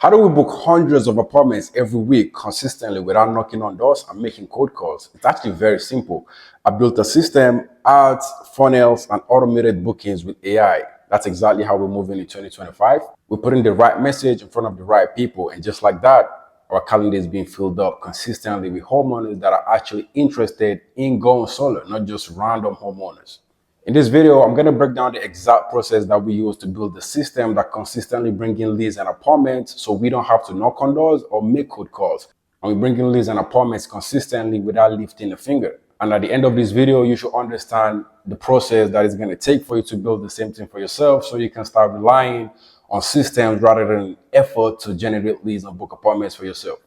How do we book hundreds of appointments every week consistently without knocking on doors and making cold calls? It's actually very simple. I built a system, ads, funnels, and automated bookings with AI. That's exactly how we're moving in 2025. We're putting the right message in front of the right people. And just like that, our calendar is being filled up consistently with homeowners that are actually interested in going solar, not just random homeowners. In this video, I'm going to break down the exact process that we use to build the system that consistently brings in leads and appointments so we don't have to knock on doors or make cold calls. And we bring in leads and appointments consistently without lifting a finger. And at the end of this video, you should understand the process that it's going to take for you to build the same thing for yourself so you can start relying on systems rather than effort to generate leads and book appointments for yourself.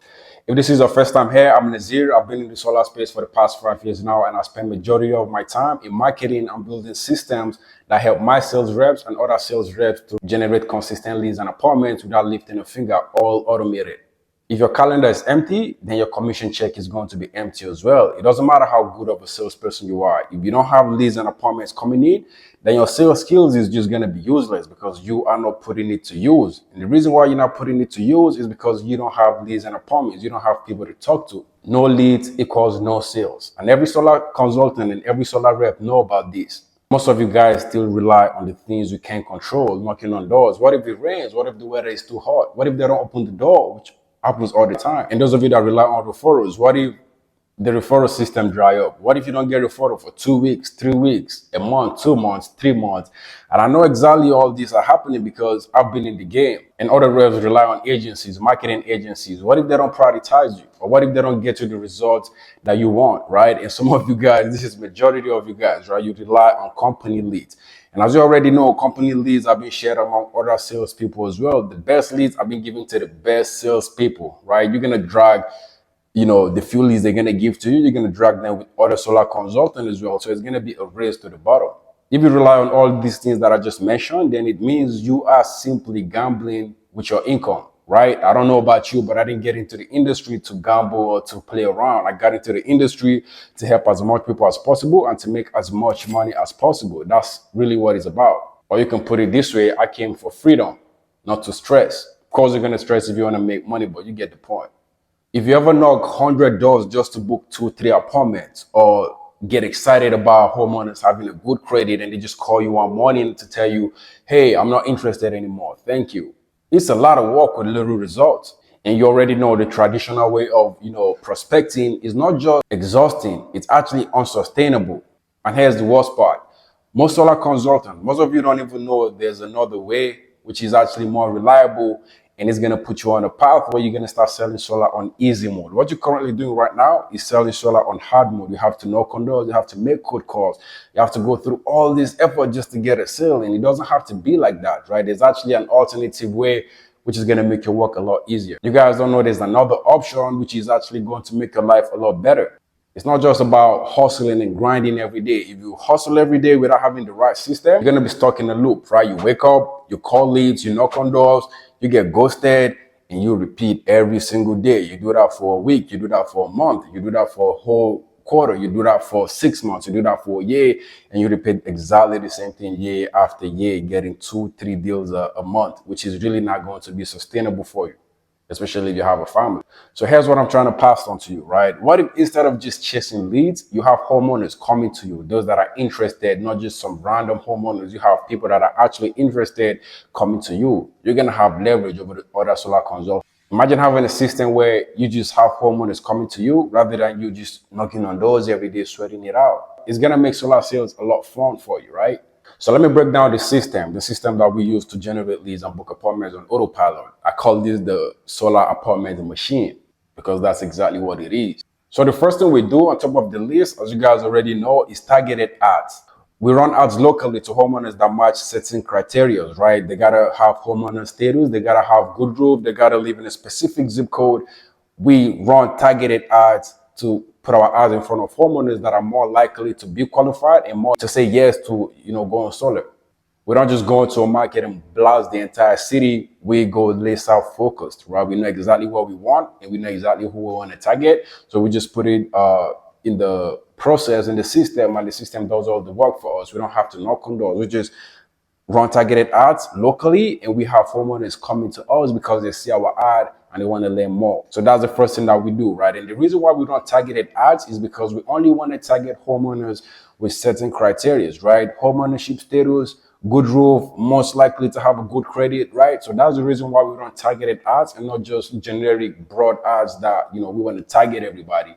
If this is your first time here, I'm Nazir. I've been in the solar space for the past 5 years now, and I spend majority of my time in marketing and building systems that help my sales reps and other sales reps to generate consistent leads and appointments without lifting a finger, all automated. If your calendar is empty, then your commission check is going to be empty as well. It doesn't matter how good of a salesperson you are. If you don't have leads and appointments coming in, then your sales skills is just going to be useless because you are not putting it to use. And the reason why you're not putting it to use is because you don't have leads and appointments. You don't have people to talk to. No leads equals no sales. And every solar consultant and every solar rep know about this. Most of you guys still rely on the things you can't control, knocking on doors. What if it rains? What if the weather is too hot? What if they don't open the door, which happens all the time? And those of you that rely on referrals, what if the referral system dry up? What if you don't get a referral for 2 weeks, 3 weeks, a month, 2 months, 3 months? And I know exactly all these are happening because I've been in the game. And other reps rely on agencies, marketing agencies. What if they don't prioritize you? Or what if they don't get you the results that you want, right? And some of you guys, this is majority of you guys, right? You rely on company leads. And as you already know, company leads have been shared among other salespeople as well. The best leads have been given to the best salespeople, right? You're going to drag, the few leads they're going to give to you, you're going to drag them with other solar consultants as well. So it's going to be a race to the bottom. If you rely on all these things that I just mentioned, then it means you are simply gambling with your income, right? I don't know about you, but I didn't get into the industry to gamble or to play around. I got into the industry to help as much people as possible and to make as much money as possible. That's really what it's about. Or you can put it this way: I came for freedom, not to stress. Of course, you're going to stress if you want to make money, but you get the point. If you ever knock 100 doors just to book 2-3 appointments, or get excited about homeowners having a good credit and they just call you one morning to tell you, hey, I'm not interested anymore, thank you. It's a lot of work with little results. And you already know the traditional way of, prospecting is not just exhausting, it's actually unsustainable. And here's the worst part. Most solar consultants, most of you don't even know there's another way, which is actually more reliable, and it's going to put you on a path where you're going to start selling solar on easy mode. What you're currently doing right now is selling solar on hard mode. You have to knock on doors, you have to make cold calls, you have to go through all this effort just to get a sale. And it doesn't have to be like that, right? There's actually an alternative way which is going to make your work a lot easier. You guys don't know there's another option which is actually going to make your life a lot better. It's not just about hustling and grinding every day. If you hustle every day without having the right system, you're going to be stuck in a loop, right? You wake up, you call leads, you knock on doors, you get ghosted, and you repeat every single day. You do that for a week, you do that for a month, you do that for a whole quarter, you do that for 6 months, you do that for a year, and you repeat exactly the same thing year after year, getting 2-3 deals a month, which is really not going to be sustainable for you, especially if you have a family. So here's what I'm trying to pass on to you, right? What if instead of just chasing leads, you have homeowners coming to you, those that are interested, not just some random homeowners. You have people that are actually interested coming to you. You're going to have leverage over the other solar consultants. Imagine having a system where you just have homeowners coming to you rather than you just knocking on doors every day, sweating it out. It's going to make solar sales a lot fun for you, right? So let me break down the system that we use to generate leads and book appointments on autopilot. I call this the solar appointment machine because that's exactly what it is. So the first thing we do on top of the list, as you guys already know, is targeted ads. We run ads locally to homeowners that match certain criteria, right? They gotta have homeowner status, they gotta have good roof, they gotta live in a specific zip code. We run targeted ads to put our ads in front of homeowners that are more likely to be qualified and more to say yes to, going solar. We don't just go into a market and blast the entire city. We go laser out focused, right? We know exactly what we want and we know exactly who we want to target. So we just put it in the process, in the system, and the system does all the work for us. We don't have to knock on doors. We just run targeted ads locally, and we have homeowners coming to us because they see our ad and they want to learn more. So that's the first thing that we do, right? And the reason why we run targeted ads is because we only want to target homeowners with certain criteria, right? Homeownership status, good roof, most likely to have a good credit, right? So that's the reason why we run targeted ads and not just generic broad ads that, we want to target everybody.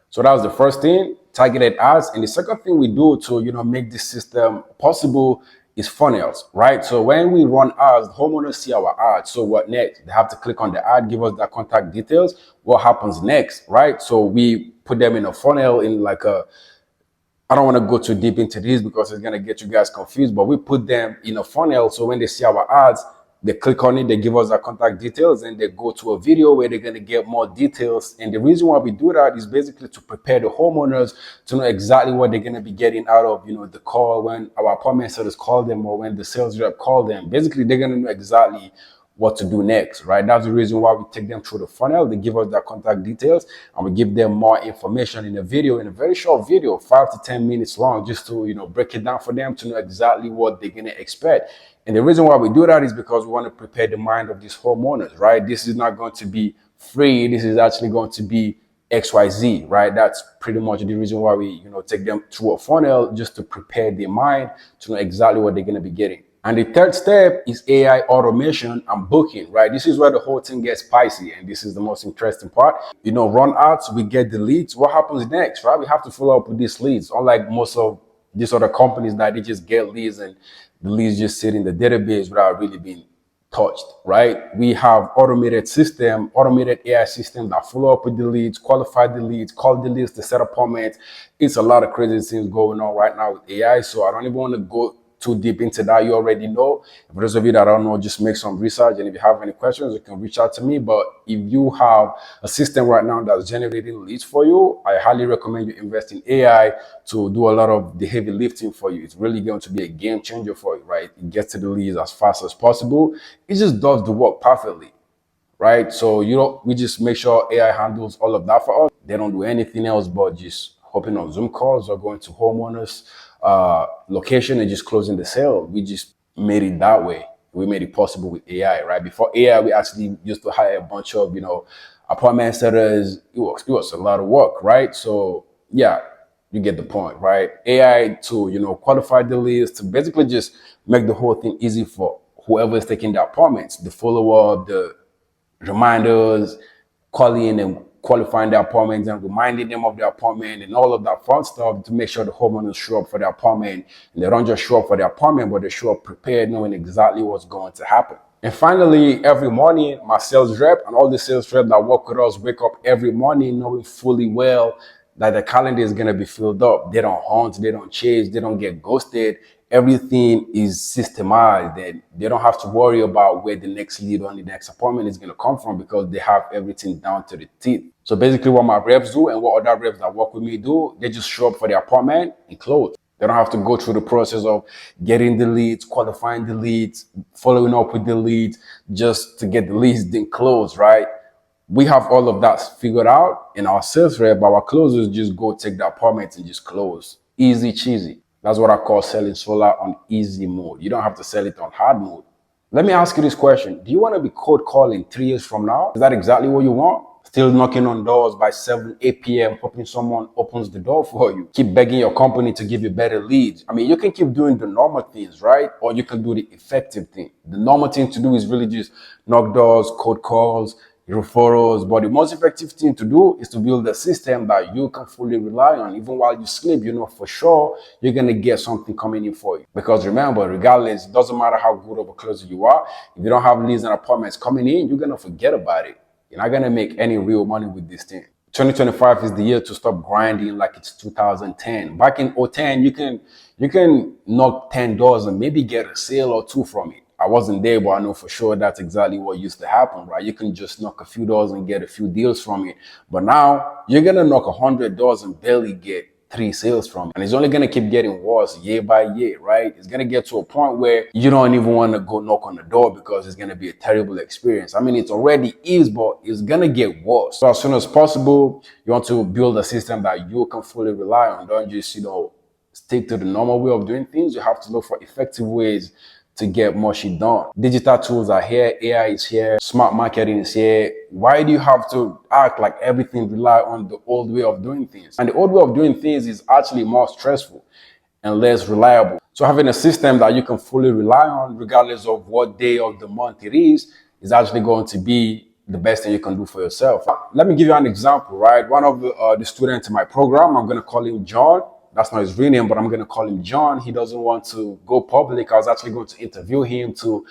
So that was the first thing, targeted ads. And the second thing we do to, make this system possible is funnels, right? So when we run ads, the homeowners see our ads. So what next? They have to click on the ad, give us their contact details. What happens next, right? So we put them in a funnel in like I don't want to go too deep into this because it's going to get you guys confused, but we put them in a funnel. So when they see our ads, they click on it, they give us our contact details, and they go to a video where they're going to get more details. And the reason why we do that is basically to prepare the homeowners to know exactly what they're going to be getting out of, the call when our apartment sellers call them or when the sales rep call them. Basically, they're going to know exactly what to do next, right? That's the reason why we take them through the funnel. They give us their contact details and we give them more information in a video, in a very short video, 5 to 10 minutes long, just to, break it down for them to know exactly what they're going to expect. And the reason why we do that is because we want to prepare the mind of these homeowners, right? This is not going to be free. This is actually going to be XYZ, right? That's pretty much the reason why we, take them through a funnel, just to prepare their mind to know exactly what they're going to be getting. And the third step is AI automation and booking, right? This is where the whole thing gets spicy, and this is the most interesting part. Run ads, we get the leads. What happens next, right? We have to follow up with these leads. Unlike most of these other companies that they just get leads and the leads just sit in the database without really being touched, right? We have automated AI system that follow up with the leads, qualify the leads, call the leads to set appointments. It's a lot of crazy things going on right now with AI. So I don't even want to go too deep into that. You already know. For those of you that don't know, just make some research. And if you have any questions, you can reach out to me. But if you have a system right now that's generating leads for you, I highly recommend you invest in AI to do a lot of the heavy lifting for you. It's really going to be a game changer for you, right? It gets to the leads as fast as possible. It just does the work perfectly, right? So, we just make sure AI handles all of that for us. They don't do anything else but just hopping on Zoom calls or going to homeowners location and just closing the sale. We just made it that way. We made it possible with AI, right? Before AI, we actually used to hire a bunch of, appointment setters. It was a lot of work, right? So yeah, you get the point, right? AI to, qualify the leads, to basically just make the whole thing easy for whoever is taking the appointments, the follow-up, the reminders, calling and qualifying their appointments and reminding them of their appointment and all of that fun stuff to make sure the homeowners show up for their appointment. And they don't just show up for their appointment, but they show up prepared, knowing exactly what's going to happen. And finally, every morning, my sales rep and all the sales reps that work with us wake up every morning knowing fully well that the calendar is going to be filled up. They don't hunt, they don't chase, they don't get ghosted. Everything is systemized, and they don't have to worry about where the next lead or the next appointment is going to come from because they have everything down to the teeth. So basically what my reps do and what other reps that work with me do, they just show up for the appointment and close. They don't have to go through the process of getting the leads, qualifying the leads, following up with the leads just to get the leads then close, right? We have all of that figured out, and our sales rep, our closers just go take the appointment and just close. Easy cheesy. That's what I call selling solar on easy mode. You don't have to sell it on hard mode. Let me ask you this question. Do you want to be cold calling 3 years from now? Is that exactly what you want? Still knocking on doors by 7, 8 p.m., hoping someone opens the door for you. Keep begging your company to give you better leads. I mean, you can keep doing the normal things, right? Or you can do the effective thing. The normal thing to do is really just knock doors, cold calls, referrals. But the most effective thing to do is to build a system that you can fully rely on. Even while you sleep, for sure you're going to get something coming in for you. Because remember, regardless, it doesn't matter how good of a closer you are. If you don't have leads and appointments coming in, you're going to forget about it. You're not going to make any real money with this thing. 2025 is the year to stop grinding like it's 2010. Back in 2010, you can knock 10 doors and maybe get a sale or two from it. I wasn't there, but I know for sure that's exactly what used to happen, right? You can just knock a few doors and get a few deals from it. But now you're going to knock 100 doors and barely get 3 sales from it. And it's only going to keep getting worse year by year, right? It's going to get to a point where you don't even want to go knock on the door because it's going to be a terrible experience. I mean, it already is, but it's going to get worse. So as soon as possible, you want to build a system that you can fully rely on. Don't just, stick to the normal way of doing things. You have to look for effective ways to get more shit done. Digital tools are here, AI is here, smart marketing is here. Why do you have to act like everything rely on the old way of doing things? And the old way of doing things is actually more stressful and less reliable. So having a system that you can fully rely on, regardless of what day of the month it is actually going to be the best thing you can do for yourself. Let me give you an example, right? One of the students in my program, I'm going to call him John. That's not his real name, but I'm going to call him John. He doesn't want to go public. I was actually going to interview him to,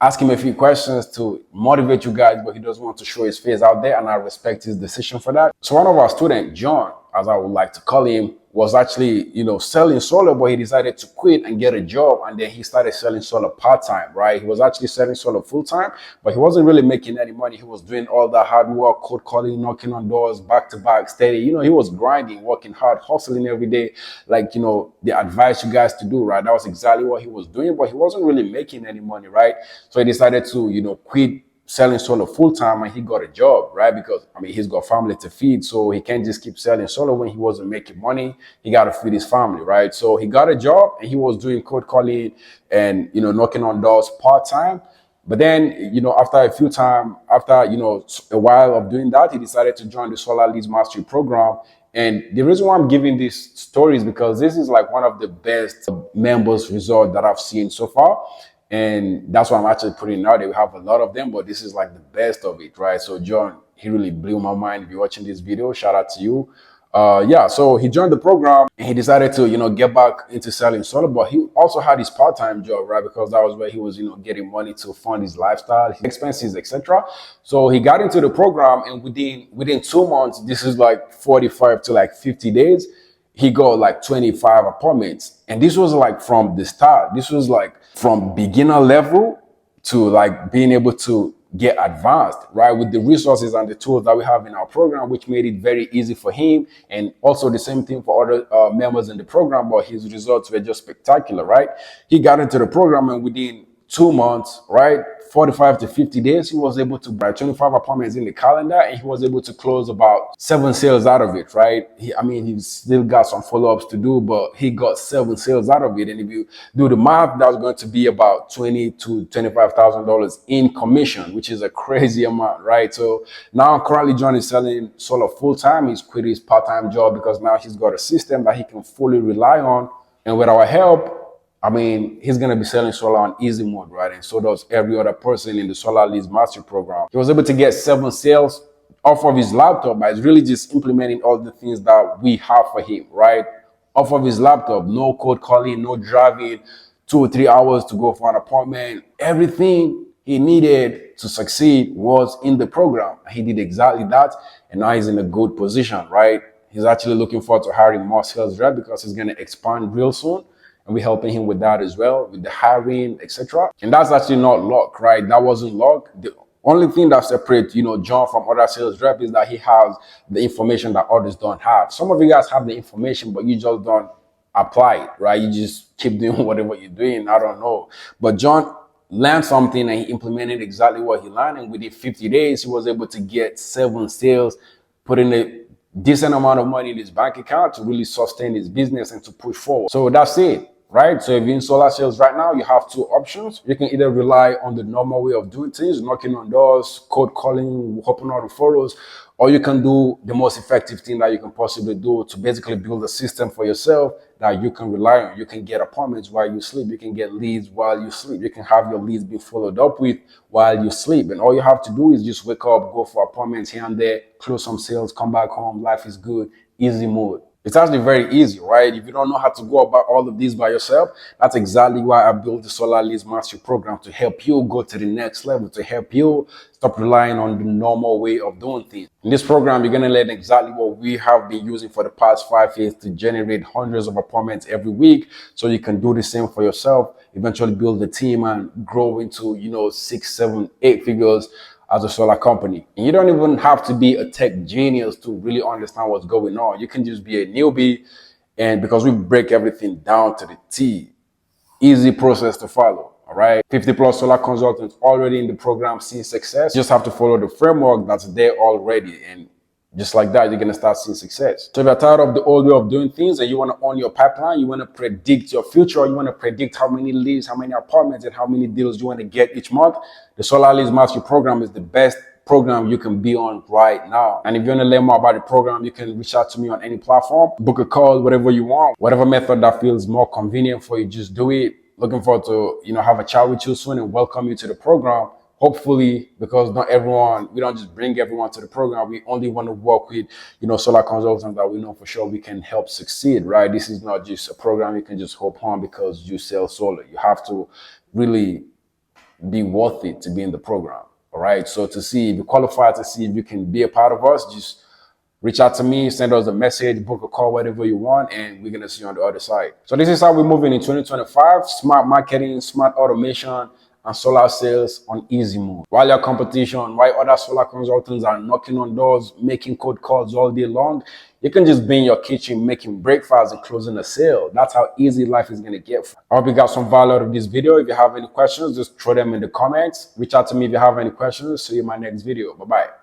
ask him a few questions to motivate you guys, but he doesn't want to show his face out there, and I respect his decision for that. So one of our students, John, as I would like to call him, was actually, selling solar, but he decided to quit and get a job, and then he started selling solar part-time, right? He was actually selling solar full-time, but he wasn't really making any money. He was doing all the hard work, cold calling, knocking on doors, back-to-back, steady. He was grinding, working hard, hustling every day, like, they advise you guys to do, right? That was exactly what he was doing, but he wasn't really making any money, right? So he decided to, quit selling solar full time, and he got a job, right? Because he's got family to feed, so he can't just keep selling solar when he wasn't making money. He got to feed his family, right? So he got a job, and he was doing cold calling and knocking on doors part time. But then, after a while of doing that, he decided to join the Solar Leads Mastery Program. And the reason why I'm giving this story is because this is like one of the best members result that I've seen so far. And that's why I'm actually putting it out there. We have a lot of them, but this is like the best of it, right? So John, he really blew my mind. If you're watching this video, shout out to you. So he joined the program and he decided to, get back into selling solar, but he also had his part-time job, right? Because that was where he was, getting money to fund his lifestyle, his expenses, etc. So he got into the program, and within 2 months, this is like 45 to like 50 days, he got like 25 appointments. And this was like from the start. This was like from beginner level to like being able to get advanced, right? With the resources and the tools that we have in our program, which made it very easy for him. And also the same thing for other members in the program, but his results were just spectacular, right? He got into the program, and within 2 months, right, 45 to 50 days, he was able to buy 25 appointments in the calendar, and he was able to close about 7 sales out of it, right? He still got some follow-ups to do, but he got 7 sales out of it. And if you do the math, that's going to be about $20,000 to $25,000 in commission, which is a crazy amount, right? So now currently John is selling solar full-time. He's quit his part-time job because now he's got a system that he can fully rely on. And with our help, he's going to be selling solar on easy mode, right? And so does every other person in the Solar Leads Mastery Program. He was able to get 7 sales off of his laptop, but he's really just implementing all the things that we have for him, right? Off of his laptop, no cold calling, no driving 2 or 3 hours to go for an appointment. Everything he needed to succeed was in the program. He did exactly that, and now he's in a good position, right? He's actually looking forward to hiring more sales reps because he's going to expand real soon. And we're helping him with that as well, with the hiring, etc. And that's actually not luck, right? That wasn't luck. The only thing that separates, John from other sales reps is that he has the information that others don't have. Some of you guys have the information, but you just don't apply it, right? You just keep doing whatever you're doing. I don't know. But John learned something, and he implemented exactly what he learned. And within 50 days, he was able to get 7 sales, put in a decent amount of money in his bank account to really sustain his business and to push forward. So that's it. Right? So if you're in solar sales right now, you have 2 options. You can either rely on the normal way of doing things, knocking on doors, cold calling, hopping out of photos, or you can do the most effective thing that you can possibly do to basically build a system for yourself that you can rely on. You can get appointments while you sleep. You can get leads while you sleep. You can have your leads being followed up with while you sleep. And all you have to do is just wake up, go for appointments here and there, close some sales, come back home. Life is good. Easy mode. It's actually very easy, right? If you don't know how to go about all of this by yourself, that's exactly why I built the Solar Leads Mastery Program, to help you go to the next level, to help you stop relying on the normal way of doing things. In this program, you're going to learn exactly what we have been using for the past 5 years to generate hundreds of appointments every week, so you can do the same for yourself, eventually build a team and grow into, 6, 7, 8 figures as a solar company. And you don't even have to be a tech genius to really understand what's going on. You can just be a newbie, and because we break everything down to the T, easy process to follow. All right, 50 plus solar consultants already in the program seeing success. You just have to follow the framework that's there already. And Just like that, you're going to start seeing success. So if you're tired of the old way of doing things and you want to own your pipeline, you want to predict your future, you want to predict how many leads, how many apartments, and how many deals you want to get each month, the Solar Leads Mastery Program is the best program you can be on right now. And if you want to learn more about the program, you can reach out to me on any platform, book a call, whatever you want, whatever method that feels more convenient for you, just do it. Looking forward to, have a chat with you soon and welcome you to the program. Hopefully, because not everyone, we don't just bring everyone to the program. We only want to work with, solar consultants that we know for sure we can help succeed, right? This is not just a program you can just hop on because you sell solar. You have to really be worth it to be in the program, all right? So to see if you qualify, to see if you can be a part of us, just reach out to me, send us a message, book a call, whatever you want, and we're going to see you on the other side. So this is how we're moving in 2025, smart marketing, smart automation, and solar sales on easy mode. While your competition, while other solar consultants are knocking on doors, making cold calls all day long, you can just be in your kitchen making breakfast and closing a sale. That's how easy life is going to get. I hope you got some value out of this video. If you have any questions, just throw them in the comments. Reach out to me if you have any questions. See you in my next video. Bye-bye.